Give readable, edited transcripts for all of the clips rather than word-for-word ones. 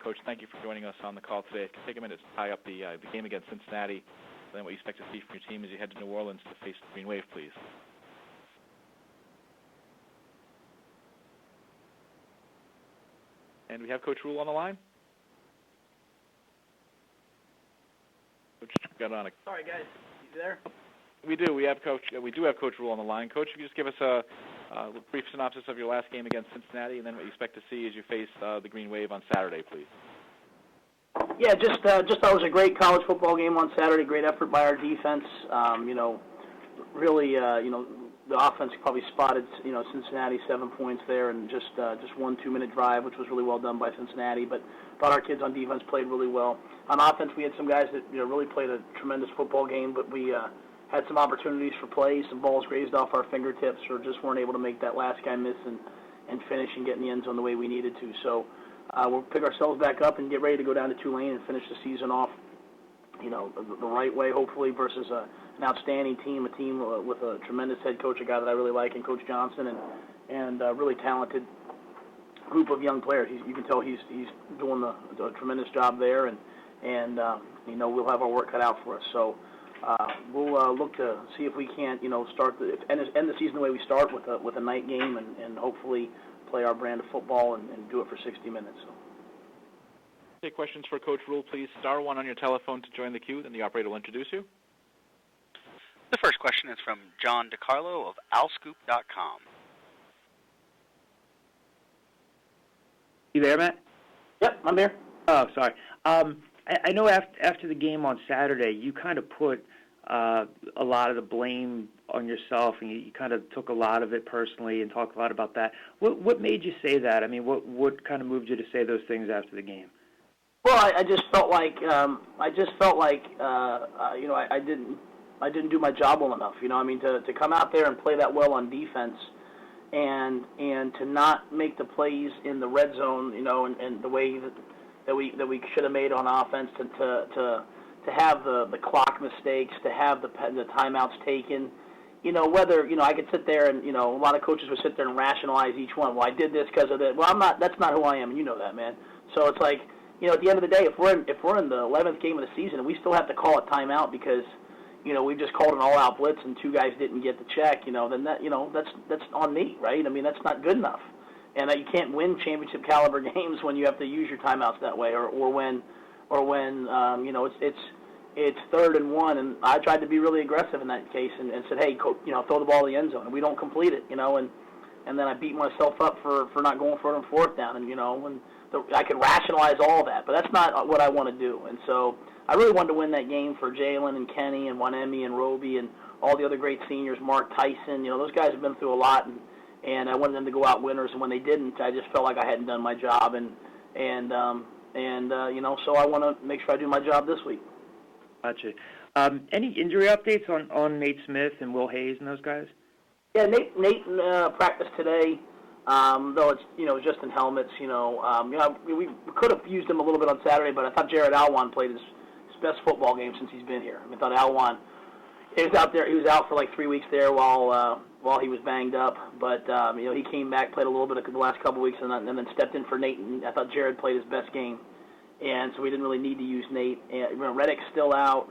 Coach, thank you for joining us on the call today. Take a minute to tie up the game against Cincinnati, and then what you expect to see from your team as you head to New Orleans to face the Green Wave, please. And we have Coach Rhule on the line. Coach, got on. Sorry, guys. You there? We do. We do have Coach Rhule on the line. Coach, if you just give us a brief synopsis of your last game against Cincinnati, and then what you expect to see as you face the Green Wave on Saturday, please. Yeah, just thought it was a great college football game on Saturday. Great effort by our defense. Really, the offense probably spotted, Cincinnati 7 points there, and just 1 2-minute drive, which was really well done by Cincinnati. But thought our kids on defense played really well. On offense, we had some guys that really played a tremendous football game, but we had some opportunities for plays, some balls grazed off our fingertips, or just weren't able to make that last guy miss and finish and get in the end zone the way we needed to. So we'll pick ourselves back up and get ready to go down to Tulane and finish the season off, the right way, hopefully, versus an outstanding team, a team with a tremendous head coach, a guy that I really like, and Coach Johnson, and a really talented group of young players. You can tell he's doing a tremendous job there, and we'll have our work cut out for us. So we'll look to see if we can't, end the season the way we start with a night game, and hopefully play our brand of football and do it for 60 minutes. So. Take questions for Coach Rhule, please. *1 on your telephone to join the queue, then the operator will introduce you. The first question is from John DiCarlo of owlscoop.com. You there, Matt? Yep, I'm here. Oh, sorry. I know after the game on Saturday, you kind of put a lot of the blame on yourself, and you kind of took a lot of it personally and talked a lot about that. What made you say that? I mean, what kind of moved you to say those things after the game? Well, I just felt like I didn't do my job well enough. To come out there and play that well on defense, and to not make the plays in the red zone, and the way that we should have made on offense, to have the clock mistakes, to have the timeouts taken. Whether I could sit there and a lot of coaches would sit there and rationalize each one. Well, I did this because of that. Well, I'm not. That's not who I am, and you know that, man. So it's like, at the end of the day, if we're in the 11th game of the season and we still have to call a timeout because we just called an all-out blitz and 2 guys didn't get the check, then that's on me, right? I mean, that's not good enough, and that you can't win championship caliber games when you have to use your timeouts that way, or when it's 3rd and 1, and I tried to be really aggressive in that case and said, hey, throw the ball in the end zone, and we don't complete it, and then I beat myself up for not going for it on 4th down, and I could rationalize all that, but that's not what I want to do. And so I really wanted to win that game for Jalen and Kenny and Wanemi and Roby and all the other great seniors, Mark Tyson. Those guys have been through a lot, and I wanted them to go out winners. And when they didn't, I just felt like I hadn't done my job. And so I want to make sure I do my job this week. Gotcha. Any injury updates on Nate Smith and Will Hayes and those guys? Yeah, Nate practiced today. Though it's just in helmets, we could have used him a little bit on Saturday, but I thought Jared Alwan played his best football game since he's been here. I thought Alwan, he was out there. He was out for like 3 weeks there while he was banged up, but he came back, played a little bit of the last couple of weeks, and then stepped in for Nate. And I thought Jared played his best game, and so we didn't really need to use Nate. And Reddick's still out.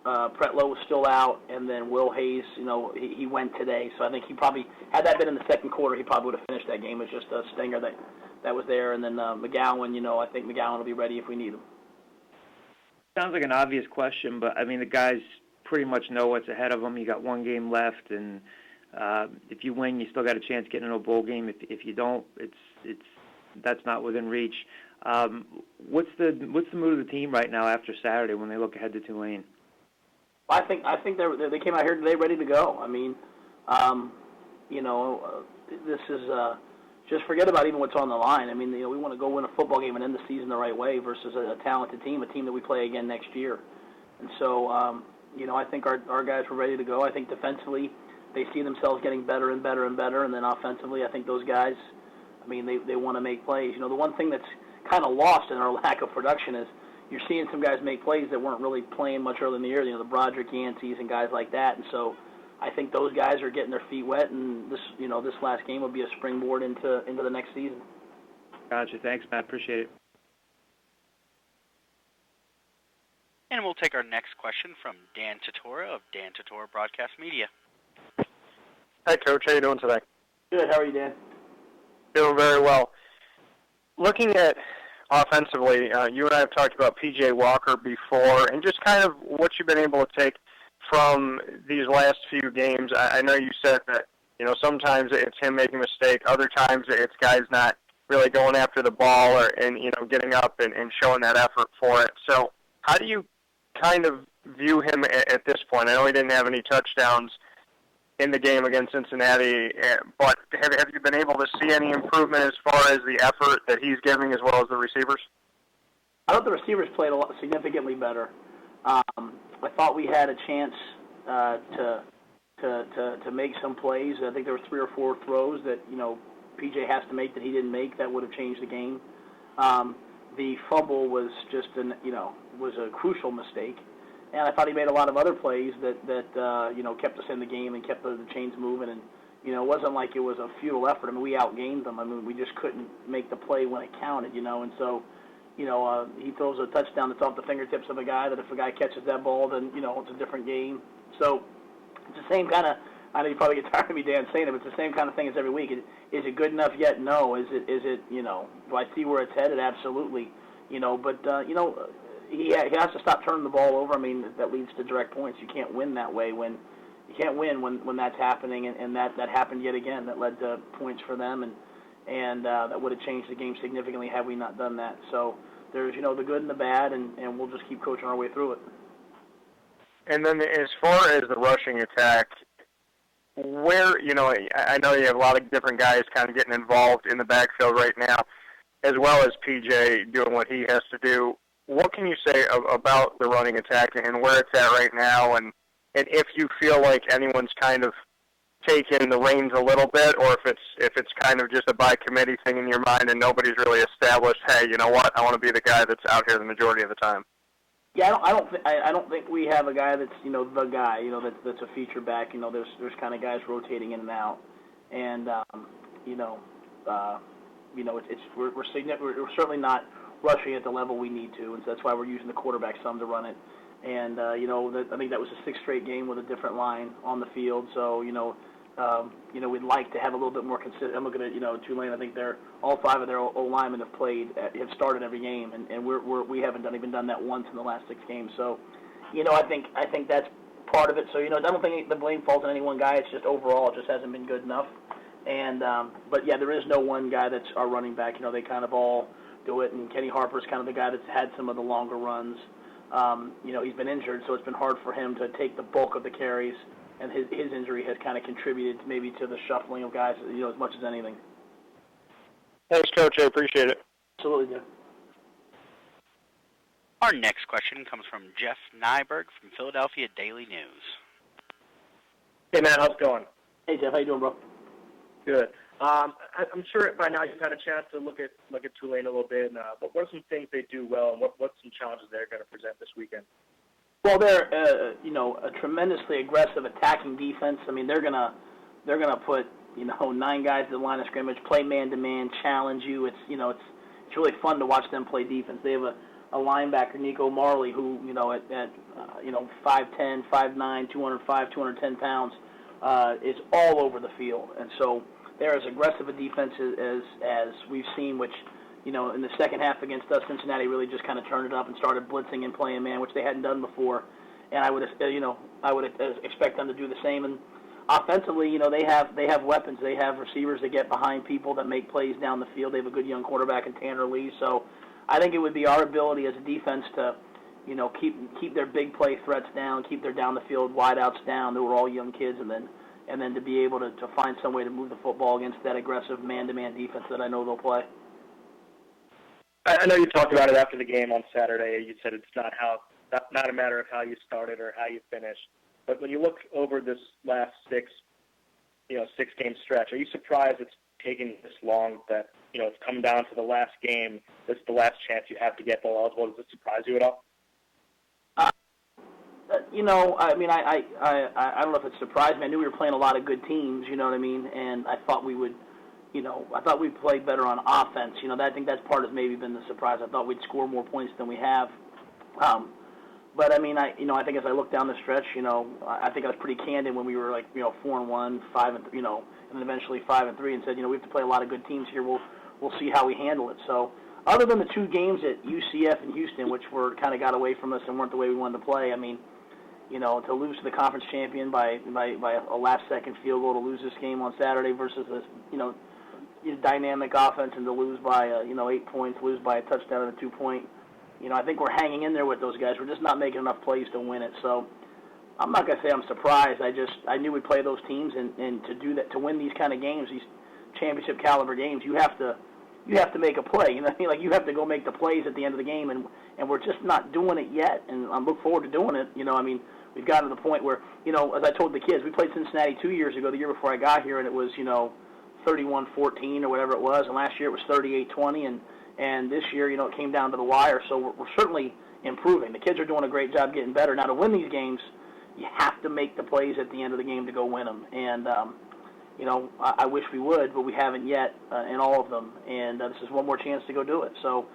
Pretlow was still out, and then Will Hayes, he went today. So I think he probably, had that been in the second quarter, he probably would have finished that game. It was just a stinger that was there. And then McGowan, I think McGowan will be ready if we need him. Sounds like an obvious question, but, I mean, the guys pretty much know what's ahead of them. You got 1 game left, and if you win, you still got a chance getting into a bowl game. If you don't, that's not within reach. What's the mood of the team right now after Saturday when they look ahead to Tulane? I think they came out here today ready to go. I mean, this is just forget about even what's on the line. I mean, we want to go win a football game and end the season the right way versus a talented team, a team that we play again next year. And so, I think our guys were ready to go. I think defensively they see themselves getting better and better and better, and then offensively I think those guys, I mean, they want to make plays. The one thing that's kind of lost in our lack of production is you're seeing some guys make plays that weren't really playing much early in the year, the Broderick Yancey's and guys like that. And so I think those guys are getting their feet wet, and this last game will be a springboard into the next season. Gotcha. Thanks, Matt. Appreciate it. And we'll take our next question from Dan Tortora of Dan Tortora Broadcast Media. Hi, Coach. How you doing today? Good. How are you, Dan? Doing very well. Looking at offensively, you and I have talked about P.J. Walker before, and just kind of what you've been able to take from these last few games. I know you said that, sometimes it's him making a mistake, other times it's guys not really going after the ball and getting up and showing that effort for it. So how do you kind of view him at this point? I know he didn't have any touchdowns in the game against Cincinnati, but have you been able to see any improvement as far as the effort that he's giving as well as the receivers? I thought the receivers played significantly better. I thought we had a chance to make some plays. I think there were 3 or 4 throws that PJ has to make that he didn't make that would have changed the game. The fumble was just was a crucial mistake, and I thought he made a lot of other plays that kept us in the game and kept the chains moving. And it wasn't like it was a futile effort. I mean, we outgained them. I mean, we just couldn't make the play when it counted. And so. He throws a touchdown that's off the fingertips of a guy that if a guy catches that ball, then, it's a different game. So it's the same kind of, I know you probably get tired of me, Dan, saying it, but it's the same kind of thing as every week. Is it good enough yet? No. Is it do I see where it's headed? Absolutely. He has to stop turning the ball over. I mean, that leads to direct points. You can't win that way when that's happening, and that happened yet again. That led to points for them, and that would have changed the game significantly had we not done that. So there's, the good and the bad, and we'll just keep coaching our way through it. And then as far as the rushing attack, where, I know you have a lot of different guys kind of getting involved in the backfield right now, as well as PJ doing what he has to do. What can you say about the running attack and where it's at right now, and if you feel like anyone's kind of taking the reins a little bit, or if it's kind of just a by committee thing in your mind and nobody's really established, hey, you know what, I want to be the guy that's out here the majority of the time? Yeah, I don't think we have a guy that's the guy that's a feature back. There's kind of guys rotating in and out, and we're certainly not rushing at the level we need to, and so that's why we're using the quarterback some to run it. And I think that was a 6th straight game with a different line on the field. So we'd like to have a little bit more consistent. I'm looking at Tulane. I think all 5 of their O linemen have started every game, and we haven't even done that once in the last 6 games. So I think that's part of it. So I don't think the blame falls on any one guy. It's just overall it just hasn't been good enough. And but yeah, there is no one guy that's our running back. They kind of all do it, and Kenny Harper's kind of the guy that's had some of the longer runs. He's been injured, so it's been hard for him to take the bulk of the carries, and his injury has kind of contributed maybe to the shuffling of guys, as much as anything. Thanks, Coach. I appreciate it. Absolutely, yeah. Our next question comes from Jeff Nyberg from Philadelphia Daily News. Hey, Matt, how's it going? Hey, Jeff, how you doing, bro? Good. I'm sure by now you've had a chance to look at Tulane a little bit. But what are some things they do well, and what's some challenges they're going to present this weekend? Well, they're a tremendously aggressive attacking defense. I mean, they're gonna put 9 guys at the line of scrimmage, play man to man, challenge you. It's it's really fun to watch them play defense. They have a linebacker, Nico Marley, who at 5'10", 5'9", 205, 210 pounds, is all over the field, and so they're as aggressive a defense as we've seen, which, in the second half against us, Cincinnati really just kind of turned it up and started blitzing and playing man, which they hadn't done before. And I would expect them to do the same. And offensively, they have weapons. They have receivers that get behind people that make plays down the field. They have a good young quarterback in Tanner Lee. So I think it would be our ability as a defense to, keep their big play threats down, keep their down the field wideouts down. They were all young kids, and then to be able to find some way to move the football against that aggressive man-to-man defense that I know they'll play. I know you talked about it after the game on Saturday. You said it's not a matter of how you started or how you finished. But when you look over this last 6-game stretch, are you surprised it's taken this long, that it's come down to the last game? This is the last chance you have to get bowl eligible. Does it surprise you at all? I mean, I don't know if it surprised me. I knew we were playing a lot of good teams, you know what I mean, and I thought we would, I thought we played better on offense. I think that's part of maybe been the surprise. I thought we'd score more points than we have. But I mean, I think as I look down the stretch, I think I was pretty candid when we were like, 4-1, 5 and and then eventually 5-3, and said, we have to play a lot of good teams here. We'll see how we handle it. So, other than the two games at UCF and Houston, which were kind of got away from us and weren't the way we wanted to play, I mean, to lose to the conference champion by a last-second field goal, to lose this game on Saturday versus this, dynamic offense, and to lose by 8 points, lose by a touchdown and a 2-point. I think we're hanging in there with those guys. We're just not making enough plays to win it. So I'm not going to say I'm surprised. I knew we'd play those teams, and to do that, to win these kind of games, these championship caliber games, you have to make a play. You have to go make the plays at the end of the game, and we're just not doing it yet. And I look forward to doing it. We've gotten to the point where, as I told the kids, we played Cincinnati 2 years ago, the year before I got here, and it was 31-14 or whatever it was, and last year it was 38-20, and this year, it came down to the wire. So we're certainly improving. The kids are doing a great job getting better. Now, to win these games, you have to make the plays at the end of the game to go win them. And, I wish we would, but we haven't yet in all of them. And this is one more chance to go do it. So,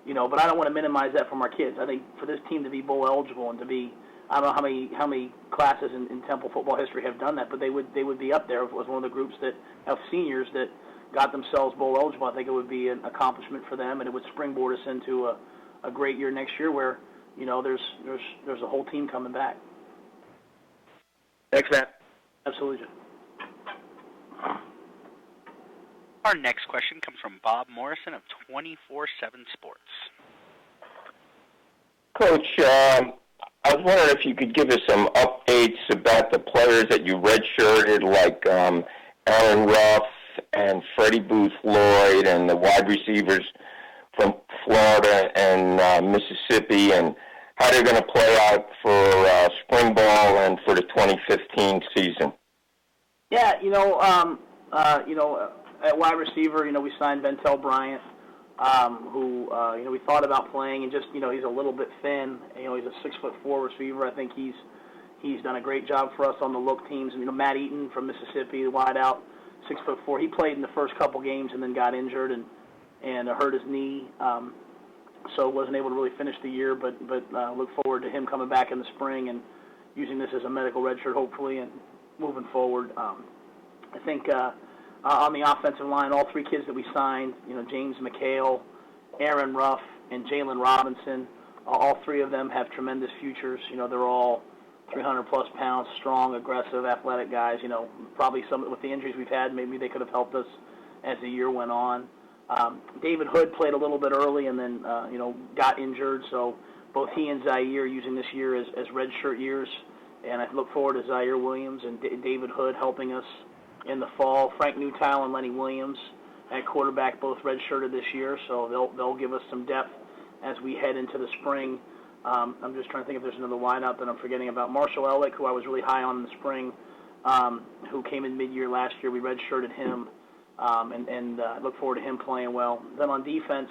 but I don't want to minimize that from our kids. I think for this team to be bowl eligible and to be, I don't know how many classes in Temple football history have done that, but they would be up there as one of the groups that have seniors that got themselves bowl eligible. I think it would be an accomplishment for them, and it would springboard us into a great year next year where there's a whole team coming back. Thanks, Matt. Absolutely. Our next question comes from Bob Morrison of 24/7 Sports. Coach, I was wondering if you could give us some updates about the players that you redshirted, like Aaron Ruff and Freddie Booth Lloyd, and the wide receivers from Florida and Mississippi, and how they're going to play out for spring ball and for the 2015 season. Yeah, at wide receiver, we signed Ventel Bryant, who we thought about playing, and just he's a little bit thin. He's a 6'4" receiver. I think he's done a great job for us on the look teams. And Matt Eaton from Mississippi, the wide out, 6'4". He played in the first couple games and then got injured and hurt his knee, so wasn't able to really finish the year. But look forward to him coming back in the spring and using this as a medical redshirt, hopefully, and moving forward. I think on the offensive line, all three kids that we signed, James McHale, Aaron Ruff, and Jalen Robinson, all three of them have tremendous futures. They're all 300-plus pounds, strong, aggressive, athletic guys. Probably some with the injuries we've had, maybe they could have helped us as the year went on. David Hood played a little bit early and then, got injured. So both he and Zaire using this year as redshirt years. And I look forward to Zaire Williams and David Hood helping us in the fall. Frank Newtile and Lenny Williams at quarterback, both redshirted this year. So they'll give us some depth as we head into the spring. I'm just trying to think if there's another wideout that I'm forgetting about. Marshall Ellick, who I was really high on in the spring, who came in mid-year last year. We redshirted him, and look forward to him playing well. Then on defense,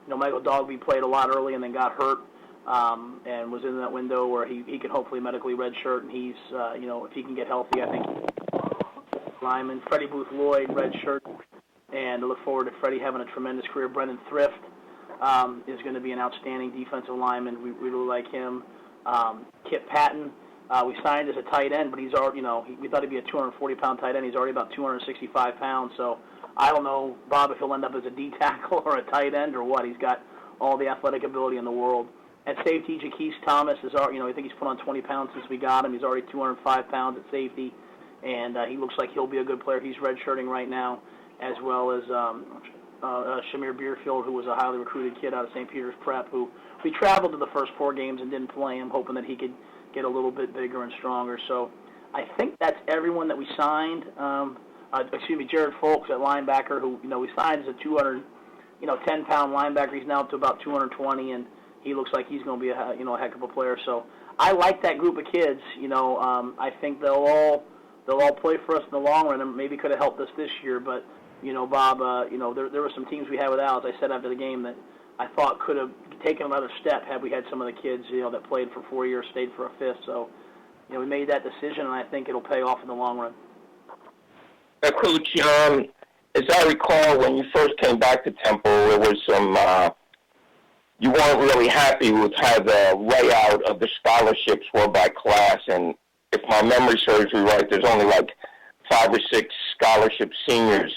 Michael Dogby played a lot early and then got hurt, and was in that window where he could hopefully medically redshirt, and he's, if he can get healthy, I think lineman. Freddie Booth Lloyd, redshirt, and I look forward to Freddie having a tremendous career. Brendan Thrift is going to be an outstanding defensive lineman. We really like him. Kip Patton, we signed as a tight end, but he's already, we thought he'd be a 240-pound tight end. He's already about 265 pounds. So I don't know, Bob, if he'll end up as a D tackle or a tight end or what. He's got all the athletic ability in the world. At safety, Jaquise Thomas is, I think he's put on 20 pounds since we got him. He's already 205 pounds at safety, and he looks like he'll be a good player. He's redshirting right now, as well as Shamir Beerfield, who was a highly recruited kid out of St. Peter's Prep, who we traveled to the first 4 games and didn't play him, hoping that he could get a little bit bigger and stronger. So I think that's everyone that we signed. Jared Folks at linebacker, who we signed as a 210-pound linebacker. He's now up to about 220, and he looks like he's going to be a heck of a player. So I like that group of kids. I think they'll all play for us in the long run, and maybe could have helped us this year. But Bob, there were some teams we had with Al, as I said after the game, that I thought could have taken another step had we had some of the kids, that played for 4 years, stayed for a fifth. So, we made that decision, and I think it'll pay off in the long run. Coach, as I recall, when you first came back to Temple, there was some, you weren't really happy with how the layout of the scholarships were by class. And if my memory serves me right, there's only like 5 or 6 scholarship seniors.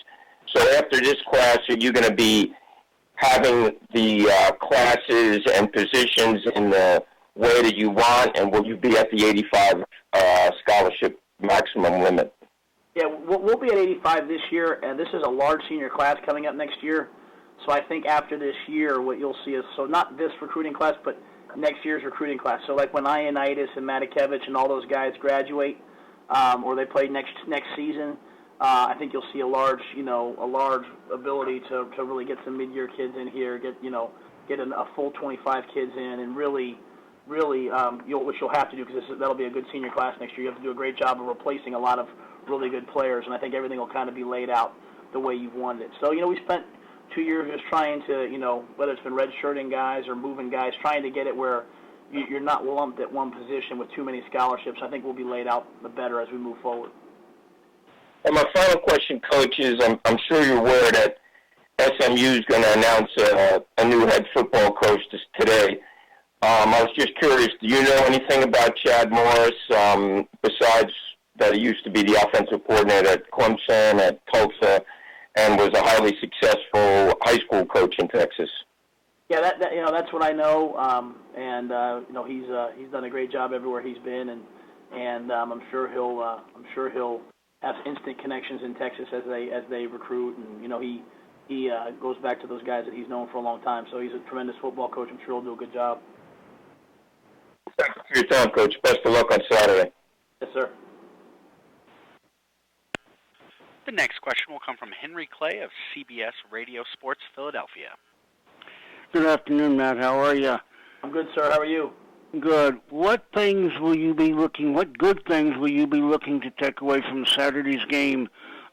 So after this class, are you going to be having the classes and positions in the way that you want, and will you be at the 85 scholarship maximum limit? Yeah, we'll be at 85 this year, and this is a large senior class coming up next year. So I think after this year, what you'll see is, so not this recruiting class, but next year's recruiting class. So like when Ioannidis and Matakevich and all those guys graduate, or they play next season, I think you'll see a large ability to really get some mid-year kids in here, get a full 25 kids in, and really, what you'll have to do, because that'll be a good senior class next year. You have to do a great job of replacing a lot of really good players, and I think everything will kind of be laid out the way you've wanted it. So, we spent 2 years just trying to, whether it's been redshirting guys or moving guys, trying to get it where you're not lumped at one position with too many scholarships. I think we'll be laid out better as we move forward. And my final question, Coach, is I'm sure you're aware that SMU is going to announce a new head football coach today. I was just curious, do you know anything about Chad Morris, besides that he used to be the offensive coordinator at Clemson, at Tulsa, and was a highly successful high school coach in Texas? Yeah, that's what I know, he's done a great job everywhere he's been, and I'm sure he'll have instant connections in Texas as they recruit, and he goes back to those guys that he's known for a long time. So he's a tremendous football coach. I'm sure he'll do a good job. Thank you for your time, Coach. Best of luck on Saturday. Yes, sir. The next question will come from Henry Clay of CBS Radio Sports Philadelphia. Good afternoon, Matt. How are you? I'm good, sir. How are you? Good. What good things will you be looking to take away from Saturday's game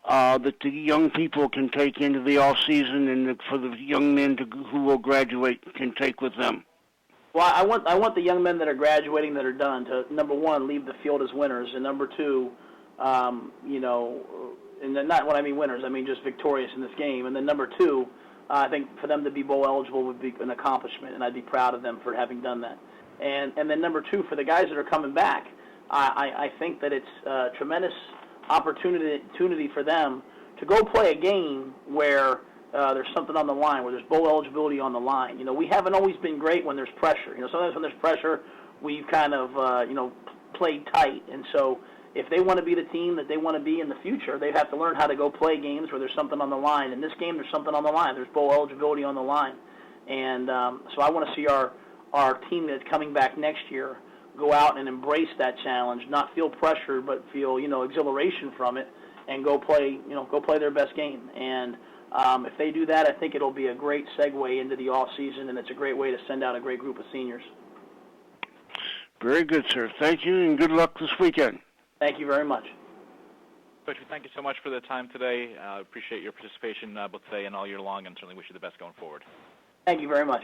that the young people can take into the off season, and for the young men who will graduate can take with them? Well, I want the young men that are graduating, that are done, to, number one, leave the field as winners, and number two, and then not when I mean winners, I mean just victorious in this game. And then number two, I think for them to be bowl eligible would be an accomplishment, and I'd be proud of them for having done that. And then number two, for the guys that are coming back, I think that it's a tremendous opportunity for them to go play a game where there's something on the line, where there's bowl eligibility on the line. We haven't always been great when there's pressure. Sometimes when there's pressure, we've kind of played tight. And so if they want to be the team that they want to be in the future, they have to learn how to go play games where there's something on the line. In this game, there's something on the line. There's bowl eligibility on the line. And so I want to see our team that's coming back next year go out and embrace that challenge, not feel pressure, but feel exhilaration from it, and go play their best game. And if they do that, I think it'll be a great segue into the off season, and it's a great way to send out a great group of seniors. Very good, sir. Thank you, and good luck this weekend. Thank you very much. Coach, thank you so much for the time today. Appreciate your participation both today and all year long, and certainly wish you the best going forward. Thank you very much.